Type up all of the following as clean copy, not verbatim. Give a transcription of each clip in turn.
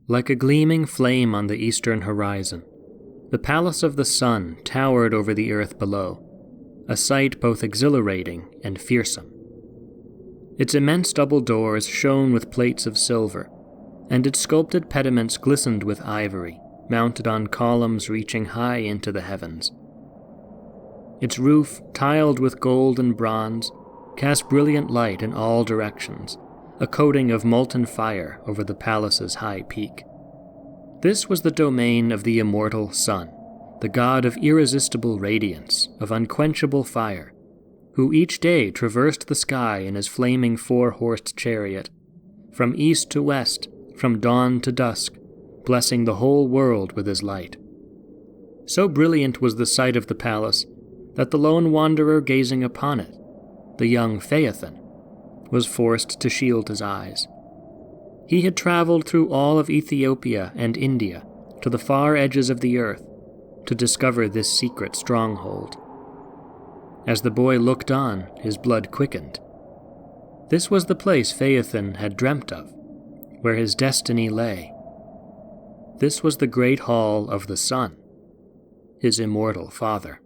Like a gleaming flame on the eastern horizon, the Palace of the Sun towered over the earth below, a sight both exhilarating and fearsome. Its immense double doors shone with plates of silver, and its sculpted pediments glistened with ivory, mounted on columns reaching high into the heavens. Its roof, tiled with gold and bronze, cast brilliant light in all directions, a coating of molten fire over the palace's high peak. This was the domain of the immortal Sun, the god of irresistible radiance, of unquenchable fire, who each day traversed the sky in his flaming four-horsed chariot, from east to west, from dawn to dusk, blessing the whole world with his light. So brilliant was the sight of the palace that the lone wanderer gazing upon it, the young Phaethon, was forced to shield his eyes. He had traveled through all of Ethiopia and India to the far edges of the earth to discover this secret stronghold. As the boy looked on, his blood quickened. This was the place Phaethon had dreamt of, where his destiny lay. This was the great hall of the Sun, his immortal father.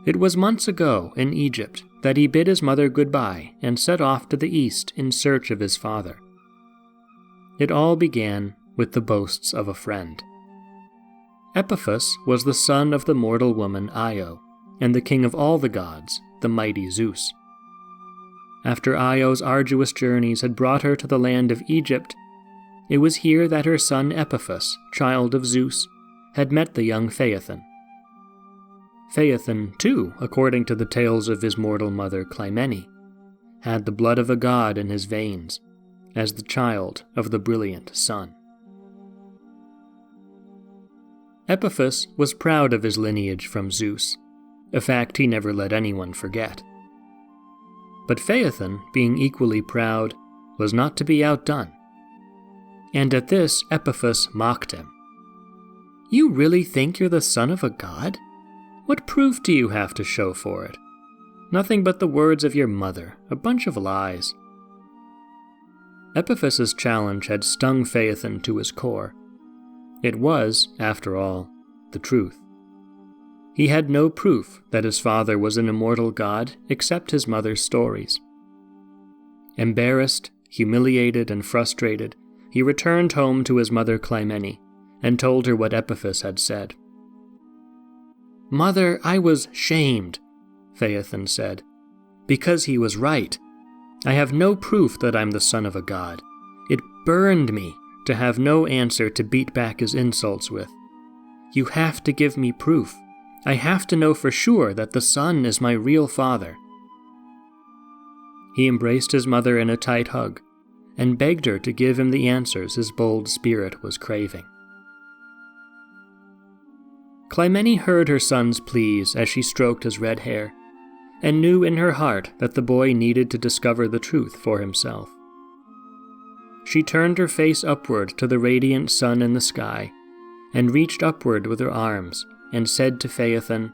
It was months ago, in Egypt, that he bid his mother goodbye and set off to the east in search of his father. It all began with the boasts of a friend. Epaphus was the son of the mortal woman Io, and the king of all the gods, the mighty Zeus. After Io's arduous journeys had brought her to the land of Egypt, it was here that her son Epaphus, child of Zeus, had met the young Phaethon. Phaethon, too, according to the tales of his mortal mother Clymene, had the blood of a god in his veins, as the child of the brilliant sun. Epaphus was proud of his lineage from Zeus, a fact he never let anyone forget. But Phaethon, being equally proud, was not to be outdone. And at this Epaphus mocked him. "You really think you're the son of a god? What proof do you have to show for it? Nothing but the words of your mother, a bunch of lies." Epaphus's challenge had stung Phaethon to his core. It was, after all, the truth. He had no proof that his father was an immortal god except his mother's stories. Embarrassed, humiliated, and frustrated, he returned home to his mother Clymene and told her what Epaphus had said. "Mother, I was shamed," Phaethon said, "because he was right. I have no proof that I'm the son of a god. It burned me to have no answer to beat back his insults with. You have to give me proof. I have to know for sure that the sun is my real father." He embraced his mother in a tight hug and begged her to give him the answers his bold spirit was craving. Clymene heard her son's pleas as she stroked his red hair, and knew in her heart that the boy needed to discover the truth for himself. She turned her face upward to the radiant sun in the sky, and reached upward with her arms, and said to Phaethon,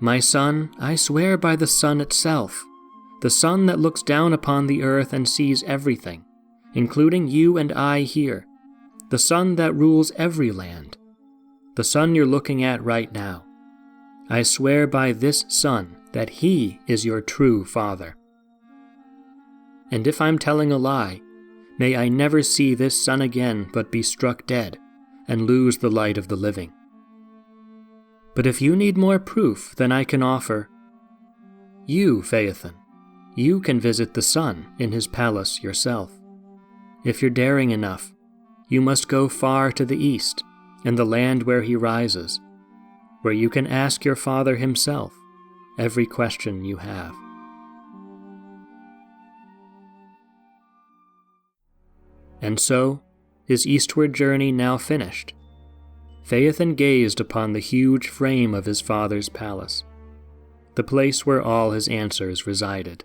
"My son, I swear by the sun itself, the sun that looks down upon the earth and sees everything, including you and I here, the sun that rules every land, the sun you're looking at right now. I swear by this sun that he is your true father. And if I'm telling a lie, may I never see this sun again but be struck dead and lose the light of the living. But if you need more proof than I can offer, you, Phaethon, you can visit the sun in his palace yourself. If you're daring enough, you must go far to the east, in the land where he rises, where you can ask your father himself every question you have." And so, his eastward journey now finished, Phaethon gazed upon the huge frame of his father's palace, the place where all his answers resided.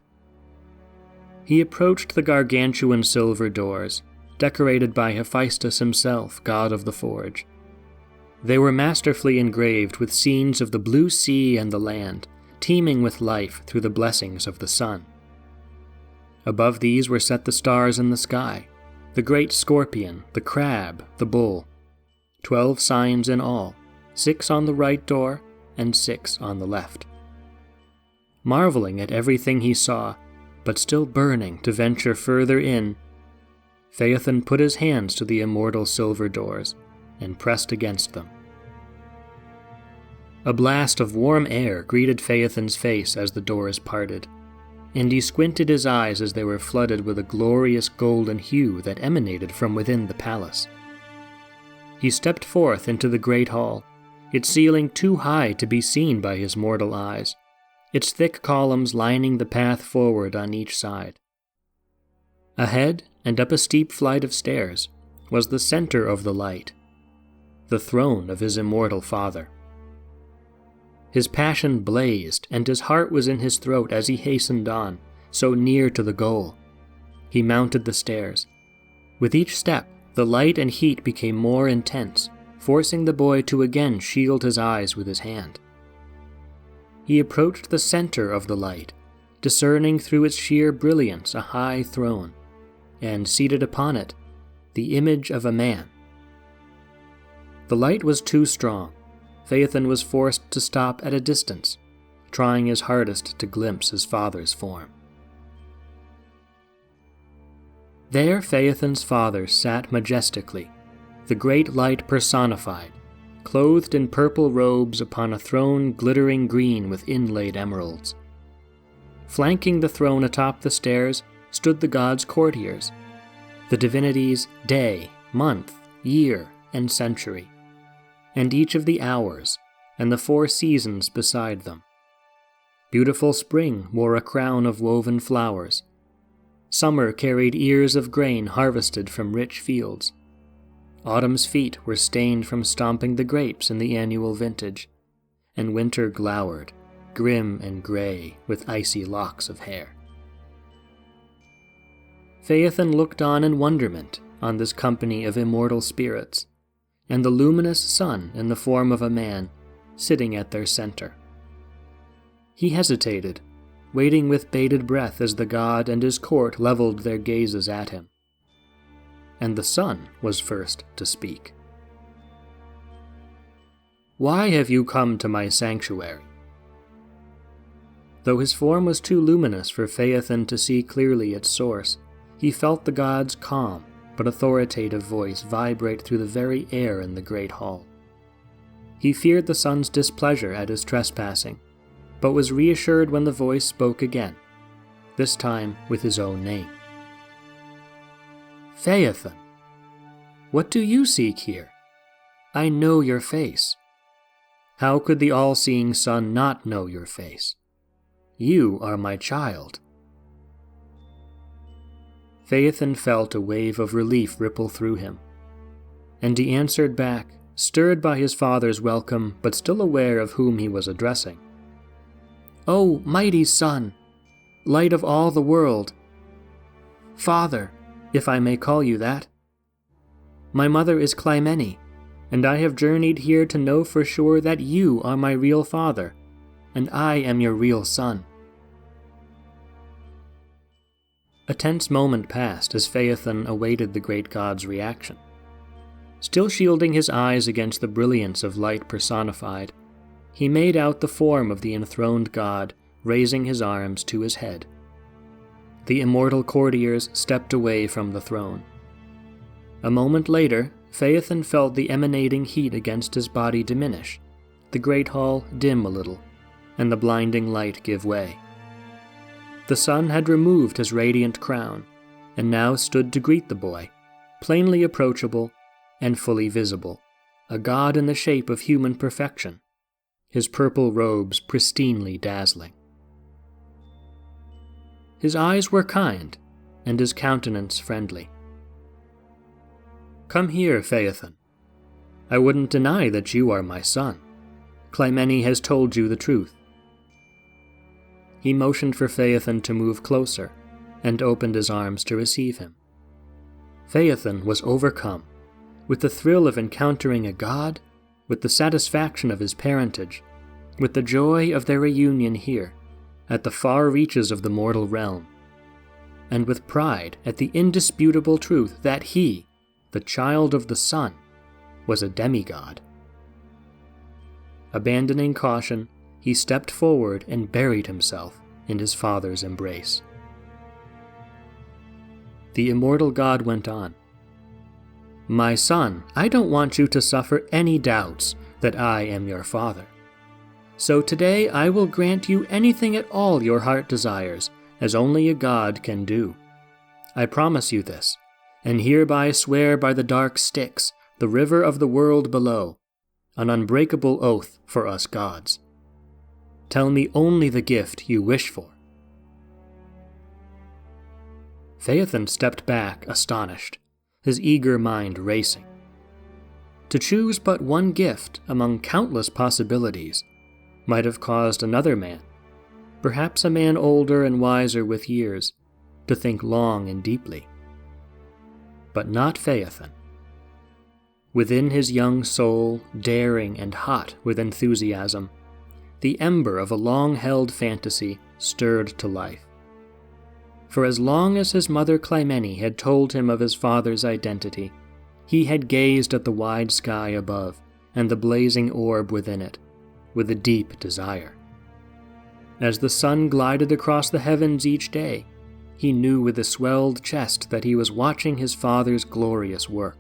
He approached the gargantuan silver doors, decorated by Hephaestus himself, god of the forge. They were masterfully engraved with scenes of the blue sea and the land, teeming with life through the blessings of the sun. Above these were set the stars in the sky, the great scorpion, the crab, the bull. 12 signs in all, 6 on the right door and 6 on the left. Marveling at everything he saw, but still burning to venture further in, Phaethon put his hands to the immortal silver doors and pressed against them. A blast of warm air greeted Phaethon's face as the doors parted, and he squinted his eyes as they were flooded with a glorious golden hue that emanated from within the palace. He stepped forth into the great hall, its ceiling too high to be seen by his mortal eyes, its thick columns lining the path forward on each side. Ahead, and up a steep flight of stairs, was the center of the light, the throne of his immortal father. His passion blazed, and his heart was in his throat as he hastened on, so near to the goal. He mounted the stairs. With each step, the light and heat became more intense, forcing the boy to again shield his eyes with his hand. He approached the center of the light, discerning through its sheer brilliance a high throne, and seated upon it, the image of a man. The light was too strong. Phaethon was forced to stop at a distance, trying his hardest to glimpse his father's form. There Phaethon's father sat majestically, the great light personified, clothed in purple robes upon a throne glittering green with inlaid emeralds. Flanking the throne atop the stairs stood the gods' courtiers, the divinities' day, month, year, and century, and each of the hours, and the 4 seasons beside them. Beautiful spring wore a crown of woven flowers. Summer carried ears of grain harvested from rich fields. Autumn's feet were stained from stomping the grapes in the annual vintage, and winter glowered, grim and gray, with icy locks of hair. Phaethon looked on in wonderment on this company of immortal spirits, and the luminous sun in the form of a man, sitting at their center. He hesitated, waiting with bated breath as the god and his court leveled their gazes at him. And the sun was first to speak. "Why have you come to my sanctuary?" Though his form was too luminous for Phaethon to see clearly its source, he felt the god's calm but authoritative voice vibrate through the very air in the great hall. He feared the sun's displeasure at his trespassing, but was reassured when the voice spoke again, this time with his own name. "Phaethon, what do you seek here? I know your face. How could the all-seeing sun not know your face? You are my child." Phaethon felt a wave of relief ripple through him, and he answered back, stirred by his father's welcome but still aware of whom he was addressing. "O mighty sun, light of all the world, father, if I may call you that. My mother is Clymene, and I have journeyed here to know for sure that you are my real father, and I am your real son." A tense moment passed as Phaethon awaited the great god's reaction. Still shielding his eyes against the brilliance of light personified, he made out the form of the enthroned god raising his arms to his head. The immortal courtiers stepped away from the throne. A moment later, Phaethon felt the emanating heat against his body diminish, the great hall dim a little, and the blinding light give way. The sun had removed his radiant crown, and now stood to greet the boy, plainly approachable and fully visible, a god in the shape of human perfection, his purple robes pristinely dazzling. His eyes were kind, and his countenance friendly. "Come here, Phaethon. I wouldn't deny that you are my son. Clymene has told you the truth." He motioned for Phaethon to move closer, and opened his arms to receive him. Phaethon was overcome, with the thrill of encountering a god, with the satisfaction of his parentage, with the joy of their reunion here, at the far reaches of the mortal realm. and with pride at the indisputable truth that he, the child of the sun, was a demigod. Abandoning caution, he stepped forward and buried himself in his father's embrace. The immortal god went on, "My son, I don't want you to suffer any doubts that I am your father. So today I will grant you anything at all your heart desires, as only a god can do. I promise you this, and hereby swear by the dark Styx, the river of the world below, an unbreakable oath for us gods. Tell me only the gift you wish for." Phaethon stepped back, astonished, his eager mind racing. To choose but one gift among countless possibilities might have caused another man, perhaps a man older and wiser with years, to think long and deeply. But not Phaethon. Within his young soul, daring and hot with enthusiasm, the ember of a long-held fantasy stirred to life. For as long as his mother Clymene had told him of his father's identity, he had gazed at the wide sky above and the blazing orb within it, with a deep desire. As the sun glided across the heavens each day, he knew with a swelled chest that he was watching his father's glorious work.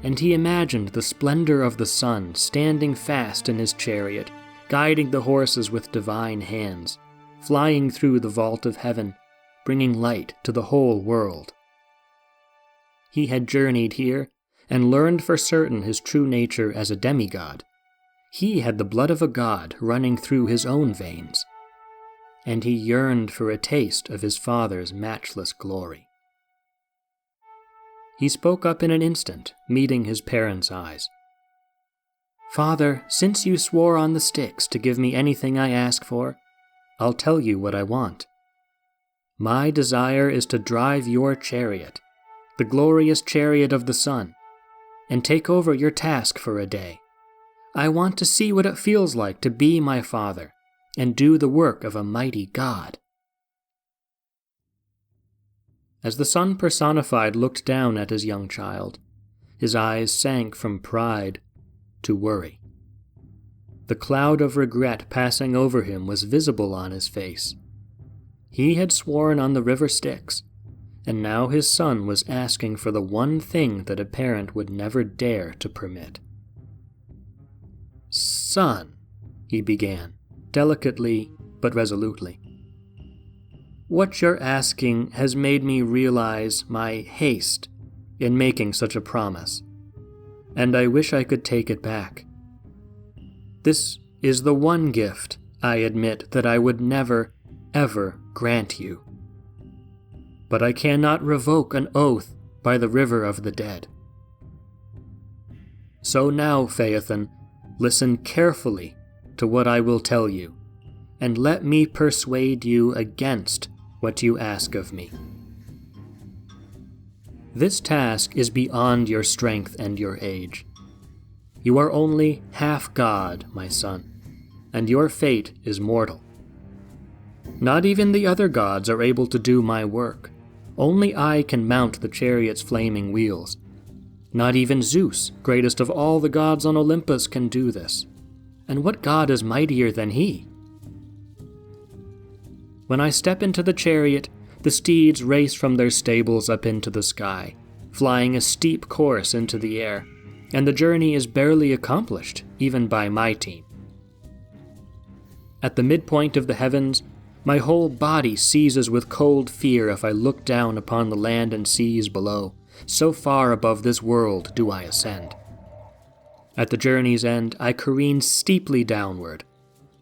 And he imagined the splendor of the sun standing fast in his chariot, guiding the horses with divine hands, flying through the vault of heaven, bringing light to the whole world. He had journeyed here and learned for certain his true nature as a demigod. He had the blood of a god running through his own veins, and he yearned for a taste of his father's matchless glory. He spoke up in an instant, meeting his parents' eyes. "Father, since you swore on the Styx to give me anything I ask for, I'll tell you what I want. My desire is to drive your chariot, the glorious chariot of the sun, and take over your task for a day. I want to see what it feels like to be my father and do the work of a mighty god." As the sun personified looked down at his young child, his eyes sank from pride to worry. The cloud of regret passing over him was visible on his face. He had sworn on the river Styx, and now his son was asking for the one thing that a parent would never dare to permit. "Son," he began, delicately but resolutely, "what you're asking has made me realize my haste in making such a promise, and I wish I could take it back. This is the one gift, I admit, that I would never, ever grant you. But I cannot revoke an oath by the river of the dead. So now, Phaethon, listen carefully to what I will tell you, and let me persuade you against what you ask of me. This task is beyond your strength and your age. You are only half god, my son, and your fate is mortal. Not even the other gods are able to do my work. Only I can mount the chariot's flaming wheels. Not even Zeus, greatest of all the gods on Olympus, can do this. And what god is mightier than he? When I step into the chariot, the steeds race from their stables up into the sky, flying a steep course into the air, and the journey is barely accomplished, even by my team. At the midpoint of the heavens, my whole body seizes with cold fear if I look down upon the land and seas below. So far above this world do I ascend. At the journey's end, I careen steeply downward,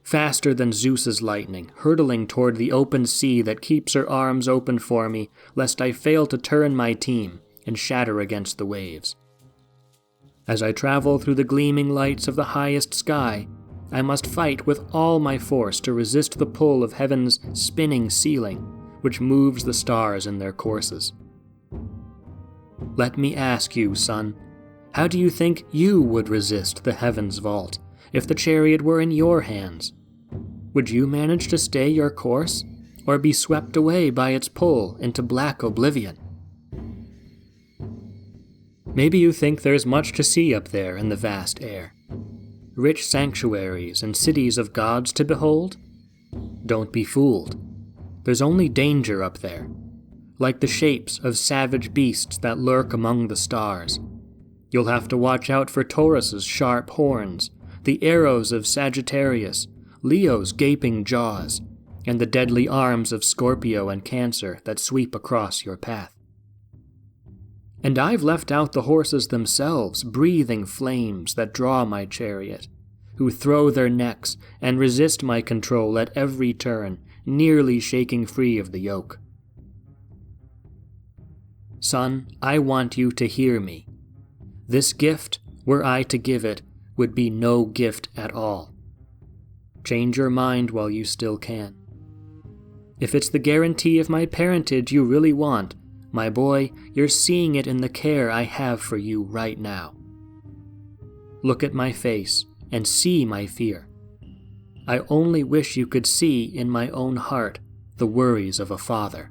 faster than Zeus's lightning, hurtling toward the open sea that keeps her arms open for me, lest I fail to turn my team and shatter against the waves. As I travel through the gleaming lights of the highest sky, I must fight with all my force to resist the pull of heaven's spinning ceiling, which moves the stars in their courses. Let me ask you, son, how do you think you would resist the heavens' vault if the chariot were in your hands? Would you manage to stay your course, or be swept away by its pull into black oblivion. Maybe you think there's much to see up there in the vast air. Rich sanctuaries and cities of gods to behold? Don't be fooled. There's only danger up there, like the shapes of savage beasts that lurk among the stars. You'll have to watch out for Taurus's sharp horns, the arrows of Sagittarius, Leo's gaping jaws, and the deadly arms of Scorpio and Cancer that sweep across your path. And I've left out the horses themselves, breathing flames that draw my chariot, who throw their necks and resist my control at every turn, nearly shaking free of the yoke. Son, I want you to hear me. This gift, were I to give it, would be no gift at all. Change your mind while you still can. If it's the guarantee of my parentage you really want, my boy, you're seeing it in the care I have for you right now. Look at my face and see my fear. I only wish you could see in my own heart the worries of a father.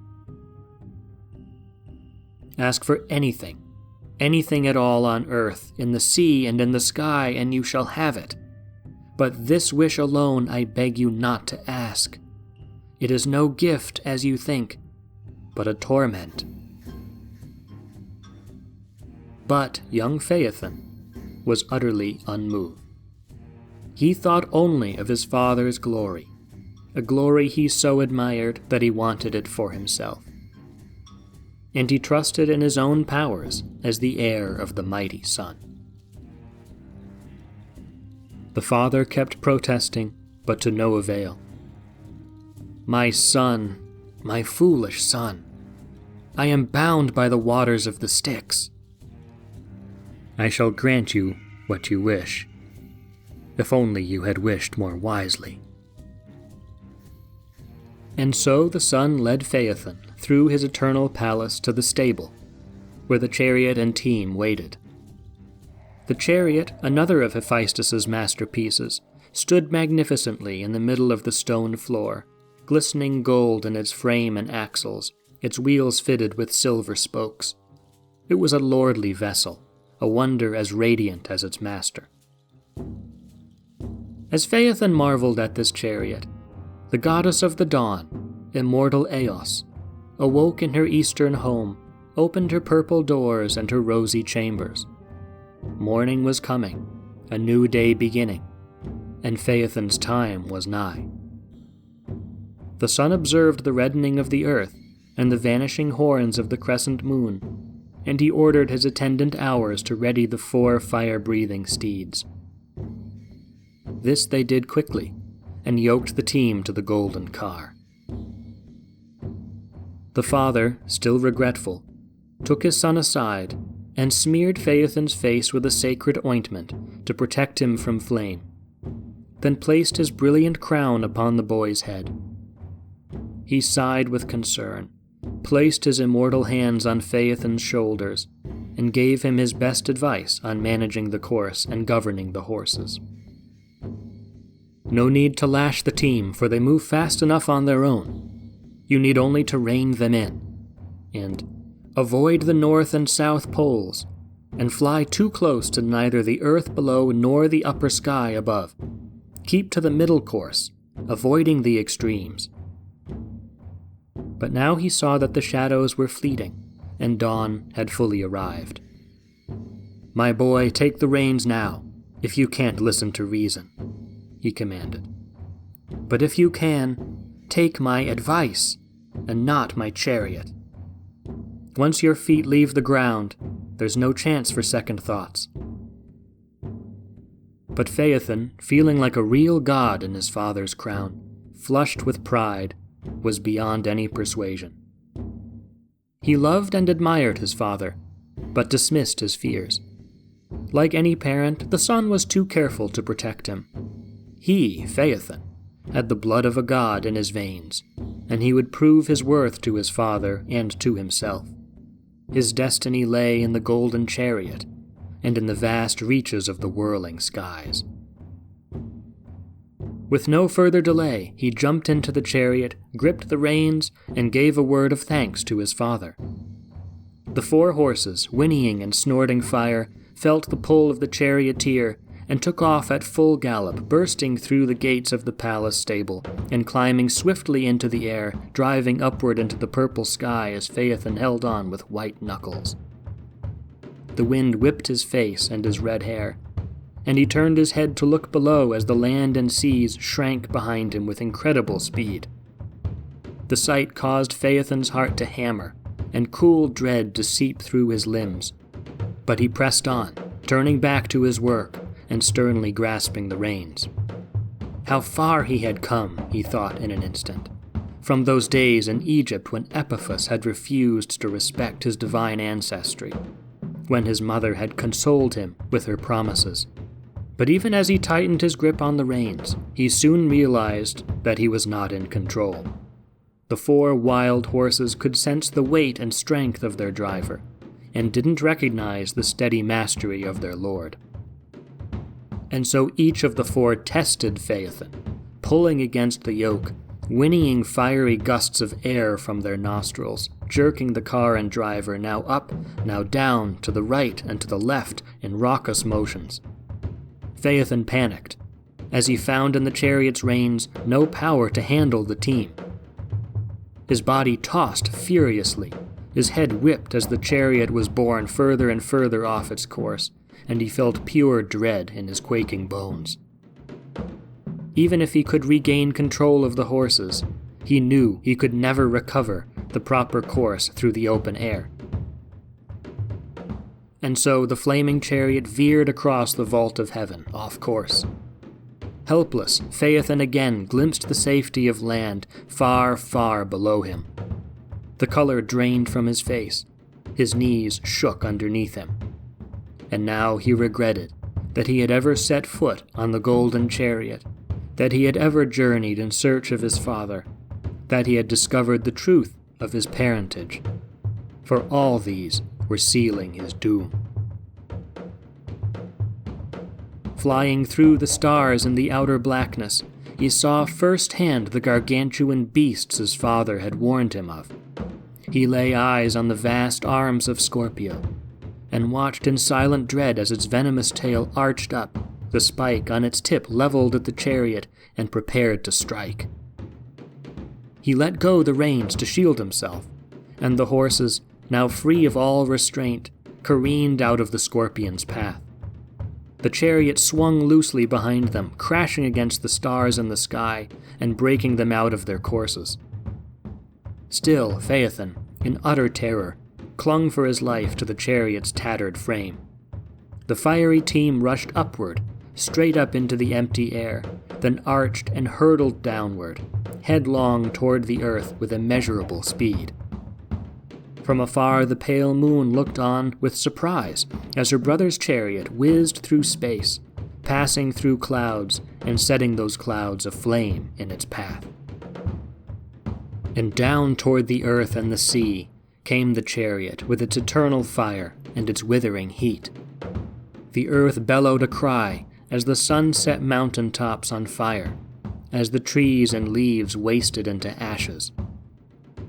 Ask for anything at all on earth, in the sea and in the sky, and you shall have it. But this wish alone I beg you not to ask. It is no gift as you think, but a torment. But young Phaethon was utterly unmoved. He thought only of his father's glory, a glory he so admired that he wanted it for himself. And he trusted in his own powers as the heir of the mighty sun. The father kept protesting, but to no avail. My son, my foolish son, I am bound by the waters of the Styx. I shall grant you what you wish, if only you had wished more wisely. And so the son led Phaethon through his eternal palace to the stable, where the chariot and team waited. The chariot, another of Hephaestus's masterpieces, stood magnificently in the middle of the stone floor, glistening gold in its frame and axles, its wheels fitted with silver spokes. It was a lordly vessel, a wonder as radiant as its master. As Phaethon marveled at this chariot, the goddess of the dawn, immortal Eos, awoke in her eastern home, opened her purple doors and her rosy chambers. Morning was coming, a new day beginning, and Phaethon's time was nigh. The sun observed the reddening of the earth and the vanishing horns of the crescent moon, and he ordered his attendant hours to ready the 4 fire-breathing steeds. This they did quickly, and yoked the team to the golden car. The father, still regretful, took his son aside and smeared Phaethon's face with a sacred ointment to protect him from flame, then placed his brilliant crown upon the boy's head. He sighed with concern, placed his immortal hands on Phaethon's shoulders, and gave him his best advice on managing the course and governing the horses. No need to lash the team, for they move fast enough on their own. You need only to rein them in, and avoid the north and south poles, and fly too close to neither the earth below nor the upper sky above. Keep to the middle course, avoiding the extremes. But now he saw that the shadows were fleeting, and dawn had fully arrived. My boy, take the reins now, if you can't listen to reason, he commanded. But if you can, take my advice, and not my chariot. Once your feet leave the ground, there's no chance for second thoughts. But Phaethon, feeling like a real god in his father's crown, flushed with pride, was beyond any persuasion. He loved and admired his father, but dismissed his fears. Like any parent, the son was too careful to protect him. He, Phaethon, had the blood of a god in his veins, and he would prove his worth to his father and to himself. His destiny lay in the golden chariot, and in the vast reaches of the whirling skies. With no further delay, he jumped into the chariot, gripped the reins, and gave a word of thanks to his father. The 4 horses, whinnying and snorting fire, felt the pull of the charioteer and took off at full gallop, bursting through the gates of the palace stable and climbing swiftly into the air, driving upward into the purple sky as Phaethon held on with white knuckles. The wind whipped his face and his red hair, and he turned his head to look below as the land and seas shrank behind him with incredible speed. The sight caused Phaethon's heart to hammer, and cool dread to seep through his limbs. But he pressed on, turning back to his work, and sternly grasping the reins. How far he had come, he thought in an instant, from those days in Egypt when Epaphus had refused to respect his divine ancestry, when his mother had consoled him with her promises. But even as he tightened his grip on the reins, he soon realized that he was not in control. The 4 wild horses could sense the weight and strength of their driver, and didn't recognize the steady mastery of their lord. And so each of the 4 tested Phaethon, pulling against the yoke, whinnying fiery gusts of air from their nostrils, jerking the car and driver now up, now down, to the right and to the left in raucous motions. Phaethon panicked, as he found in the chariot's reins no power to handle the team. His body tossed furiously, his head whipped as the chariot was borne further and further off its course, and he felt pure dread in his quaking bones. Even if he could regain control of the horses, he knew he could never recover the proper course through the open air. And so the flaming chariot veered across the vault of heaven, off course. Helpless, Phaethon again glimpsed the safety of land far, far below him. The color drained from his face, his knees shook underneath him. And now he regretted that he had ever set foot on the golden chariot, that he had ever journeyed in search of his father, that he had discovered the truth of his parentage, for all these were sealing his doom. Flying through the stars in the outer blackness, he saw firsthand the gargantuan beasts his father had warned him of. He lay eyes on the vast arms of Scorpio, and watched in silent dread as its venomous tail arched up, the spike on its tip leveled at the chariot and prepared to strike. He let go the reins to shield himself, and the horses, now free of all restraint, careened out of the scorpion's path. The chariot swung loosely behind them, crashing against the stars in the sky and breaking them out of their courses. Still, Phaethon, in utter terror, clung for his life to the chariot's tattered frame. The fiery team rushed upward, straight up into the empty air, then arched and hurtled downward, headlong toward the earth with immeasurable speed. From afar the pale moon looked on with surprise as her brother's chariot whizzed through space, passing through clouds and setting those clouds aflame in its path. And down toward the earth and the sea came the chariot with its eternal fire and its withering heat. The earth bellowed a cry as the sun set mountain tops on fire, as the trees and leaves wasted into ashes.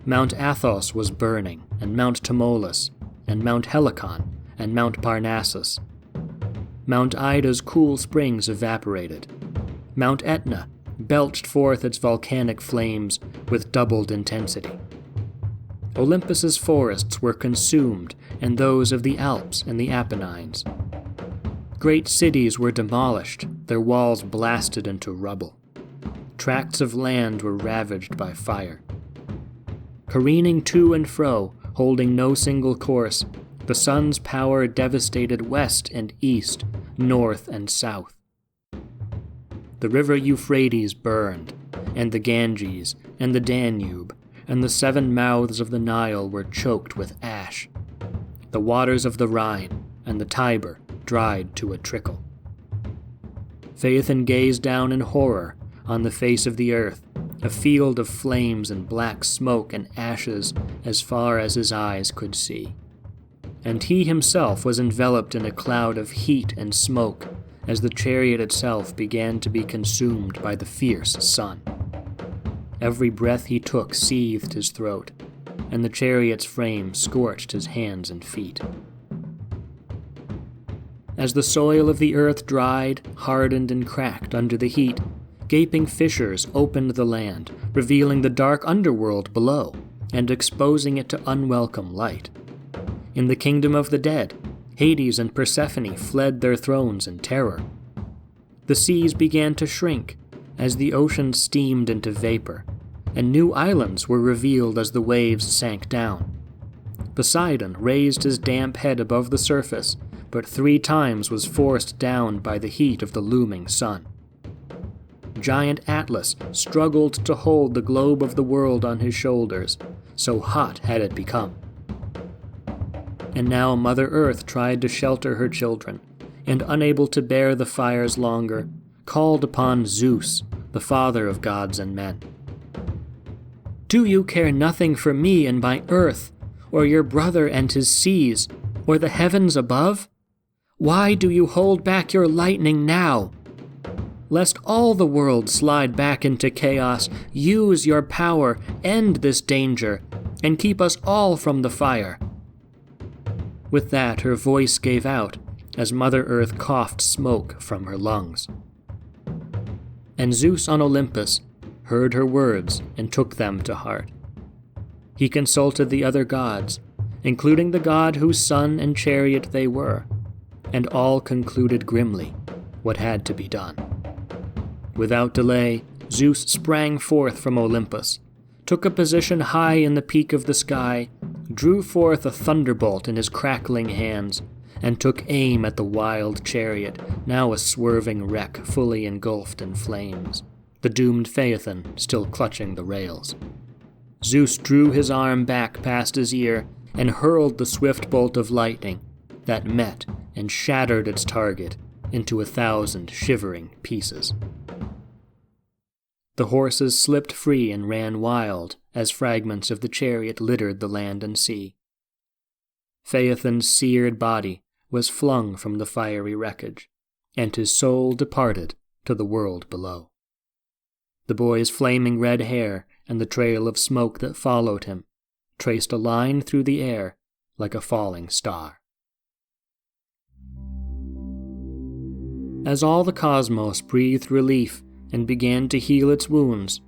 Mount Athos was burning, and Mount Tmolus, and Mount Helicon, and Mount Parnassus. Mount Ida's cool springs evaporated. Mount Etna belched forth its volcanic flames with doubled intensity. Olympus's forests were consumed, and those of the Alps and the Apennines. Great cities were demolished, their walls blasted into rubble. Tracts of land were ravaged by fire. Careening to and fro, holding no single course, the sun's power devastated west and east, north and south. The river Euphrates burned, and the Ganges, and the Danube, and the 7 mouths of the Nile were choked with ash. The waters of the Rhine and the Tiber dried to a trickle. Phaethon gazed down in horror on the face of the earth, a field of flames and black smoke and ashes as far as his eyes could see. And he himself was enveloped in a cloud of heat and smoke, as the chariot itself began to be consumed by the fierce sun. Every breath he took seethed his throat, and the chariot's frame scorched his hands and feet. As the soil of the earth dried, hardened, and cracked under the heat, gaping fissures opened the land, revealing the dark underworld below, and exposing it to unwelcome light. In the kingdom of the dead, Hades and Persephone fled their thrones in terror. The seas began to shrink as the ocean steamed into vapor, and new islands were revealed as the waves sank down. Poseidon raised his damp head above the surface, but 3 times was forced down by the heat of the looming sun. Giant Atlas struggled to hold the globe of the world on his shoulders, so hot had it become. And now Mother Earth tried to shelter her children, and unable to bear the fires longer, called upon Zeus, the father of gods and men. "Do you care nothing for me and my earth, or your brother and his seas, or the heavens above? Why do you hold back your lightning now? Lest all the world slide back into chaos, use your power, end this danger, and keep us all from the fire." With that, her voice gave out as Mother Earth coughed smoke from her lungs. And Zeus on Olympus heard her words and took them to heart. He consulted the other gods, including the god whose son and chariot they were, and all concluded grimly what had to be done. Without delay, Zeus sprang forth from Olympus, took a position high in the peak of the sky, drew forth a thunderbolt in his crackling hands, and took aim at the wild chariot, now a swerving wreck fully engulfed in flames, the doomed Phaethon still clutching the rails. Zeus drew his arm back past his ear and hurled the swift bolt of lightning that met and shattered its target into 1,000 shivering pieces. The horses slipped free and ran wild as fragments of the chariot littered the land and sea. Phaethon's seared body was flung from the fiery wreckage, and his soul departed to the world below. The boy's flaming red hair and the trail of smoke that followed him traced a line through the air like a falling star. As all the cosmos breathed relief and began to heal its wounds,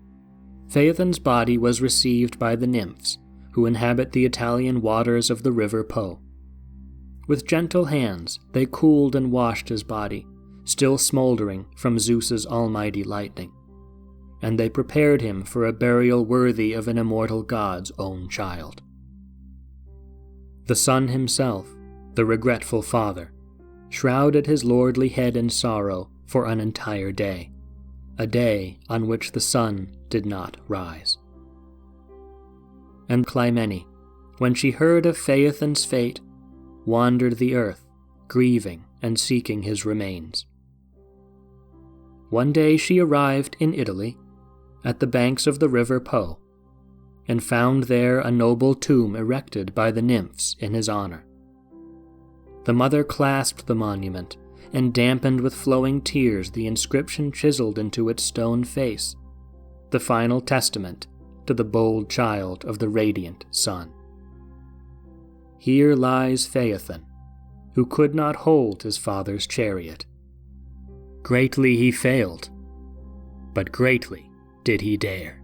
Phaethon's body was received by the nymphs who inhabit the Italian waters of the river Po. With gentle hands they cooled and washed his body, still smoldering from Zeus's almighty lightning, and they prepared him for a burial worthy of an immortal god's own child. The sun himself, the regretful father, shrouded his lordly head in sorrow for an entire day, a day on which the sun did not rise. And Clymene, when she heard of Phaethon's fate, wandered the earth, grieving and seeking his remains. One day she arrived in Italy, at the banks of the river Po, and found there a noble tomb erected by the nymphs in his honor. The mother clasped the monument and dampened with flowing tears the inscription chiseled into its stone face, the final testament to the bold child of the radiant sun. Here lies Phaethon, who could not hold his father's chariot. Greatly he failed, but greatly did he dare.